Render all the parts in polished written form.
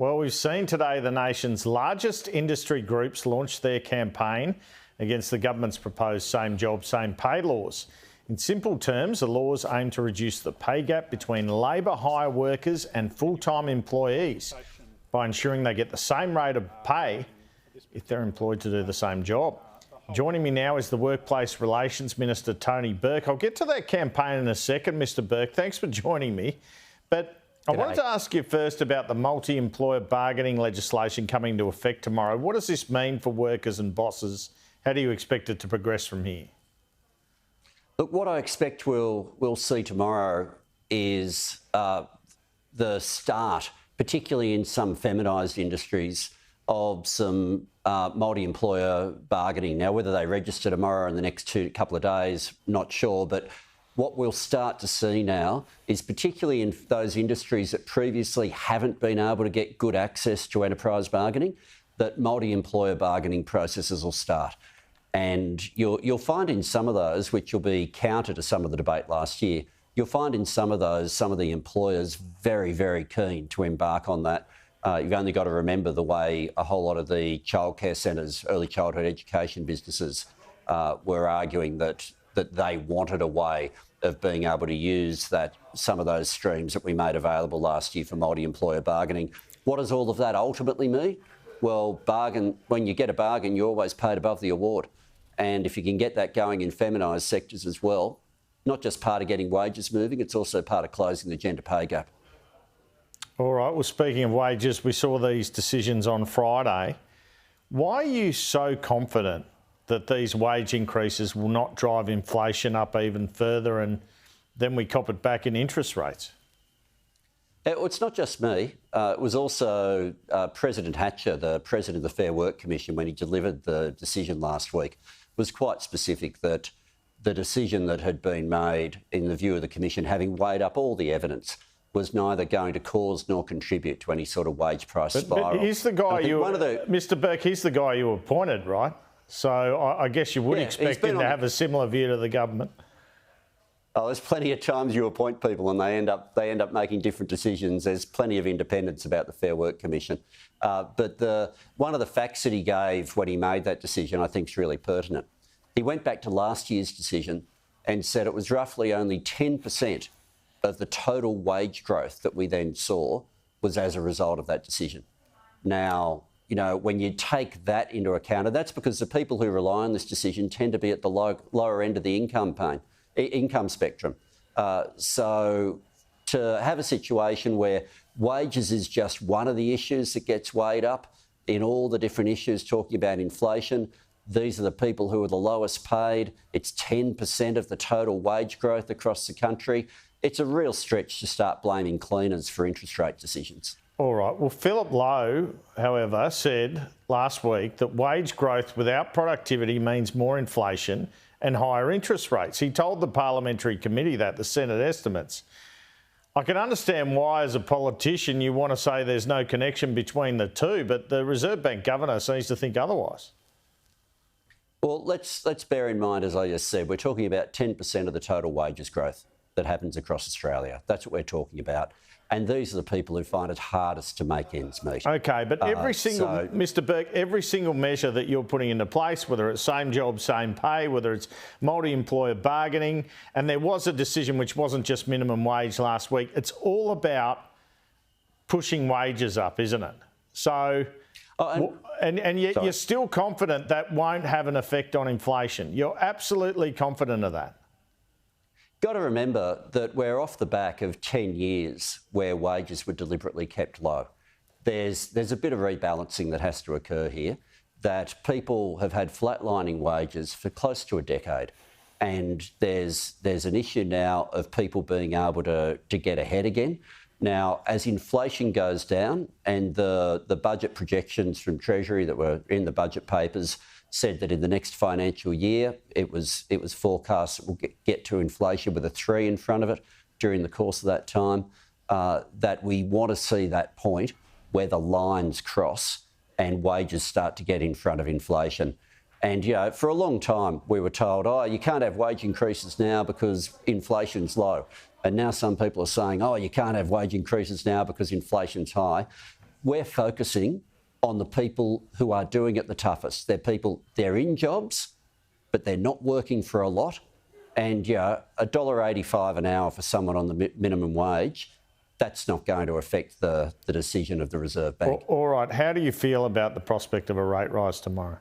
Well, we've seen today the nation's largest industry groups launch their campaign against the government's proposed same job, same pay laws. In simple terms, the laws aim to reduce the pay gap between labour hire workers and full-time employees by ensuring they get the same rate of pay if they're employed to do the same job. Joining me now is the Workplace Relations Minister Tony Burke. I'll get to that campaign in a second, Mr Burke. Thanks for joining me. But I wanted to ask you first about the multi-employer bargaining legislation coming into effect tomorrow. What does this mean for workers and bosses? How do you expect it to progress from here? Look, what I expect we'll see tomorrow is the start, particularly in some feminised industries, of some multi-employer bargaining. Now, whether they register tomorrow or in the next couple of days, not sure, but what we'll start to see now is, particularly in those industries that previously haven't been able to get good access to enterprise bargaining, that multi-employer bargaining processes will start. And you'll find in some of those, which will be counter to some of the debate last year, you'll find in some of those, some of the employers very, very keen to embark on that. You've only got to remember the way a whole lot of the childcare centres, early childhood education businesses were arguing that they wanted a way of being able to use some of those streams that we made available last year for multi-employer bargaining. What does all of that ultimately mean? Well, when you get a bargain, you're always paid above the award. And if you can get that going in feminised sectors as well, not just part of getting wages moving, it's also part of closing the gender pay gap. All right, well, speaking of wages, we saw these decisions on Friday. Why are you so confident that these wage increases will not drive inflation up even further and then we cop it back in interest rates? It's not just me. It was also President Hatcher, the President of the Fair Work Commission, when he delivered the decision last week, was quite specific that the decision that had been made, in the view of the Commission, having weighed up all the evidence, was neither going to cause nor contribute to any sort of wage price spiral. But he's the guy Mr Burke, he's the guy you appointed, right? So I guess you would expect him to have a similar view to the government. Oh, there's plenty of times you appoint people and they end up making different decisions. There's plenty of independence about the Fair Work Commission. But one of the facts that he gave when he made that decision I think is really pertinent. He went back to last year's decision and said it was roughly only 10% of the total wage growth that we then saw was as a result of that decision. Now, you know, when you take that into account, and that's because the people who rely on this decision tend to be at the lower end of the income spectrum. So to have a situation where wages is just one of the issues that gets weighed up in all the different issues talking about inflation, these are the people who are the lowest paid. It's 10% of the total wage growth across the country. It's a real stretch to start blaming cleaners for interest rate decisions. All right. Well, Philip Lowe, however, said last week that wage growth without productivity means more inflation and higher interest rates. He told the parliamentary committee that, the Senate estimates. I can understand why, as a politician, you want to say there's no connection between the two, but the Reserve Bank governor seems to think otherwise. Well, let's bear in mind, as I just said, we're talking about 10% of the total wages growth that happens across Australia. That's what we're talking about. And these are the people who find it hardest to make ends meet. OK, but Mr Burke, every single measure that you're putting into place, whether it's same job, same pay, whether it's multi-employer bargaining, and there was a decision which wasn't just minimum wage last week, it's all about pushing wages up, isn't it? So, and yet you're still confident that won't have an effect on inflation. You're absolutely confident of that. Got to remember that we're off the back of 10 years where wages were deliberately kept low. There's a bit of rebalancing that has to occur here, that people have had flatlining wages for close to a decade. And there's an issue now of people being able to get ahead again. Now, as inflation goes down and the budget projections from Treasury that were in the budget papers said that in the next financial year it was forecast that we'll get to inflation with a 3 in front of it during the course of that time, that we want to see that point where the lines cross and wages start to get in front of inflation. And, you know, for a long time we were told, oh, you can't have wage increases now because inflation's low. And now some people are saying, oh, you can't have wage increases now because inflation's high. we're focusing on the people who are doing it the toughest. They're in jobs, but they're not working for a lot. And $1.85 an hour for someone on the minimum wage, that's not going to affect the decision of the Reserve Bank. All right. How do you feel about the prospect of a rate rise tomorrow?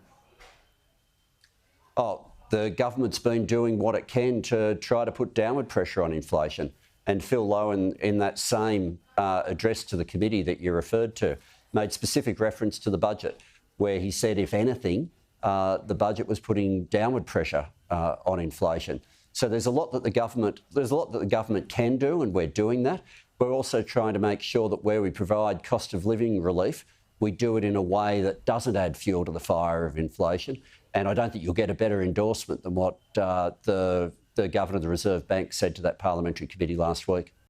The government's been doing what it can to try to put downward pressure on inflation. And Phil Lowe, in that same address to the committee that you referred to, made specific reference to the budget, where he said, if anything, the budget was putting downward pressure on inflation. So there's a lot that the government can do, and we're doing that. We're also trying to make sure that where we provide cost of living relief, we do it in a way that doesn't add fuel to the fire of inflation. And I don't think you'll get a better endorsement than what the Governor of the Reserve Bank said to that parliamentary committee last week.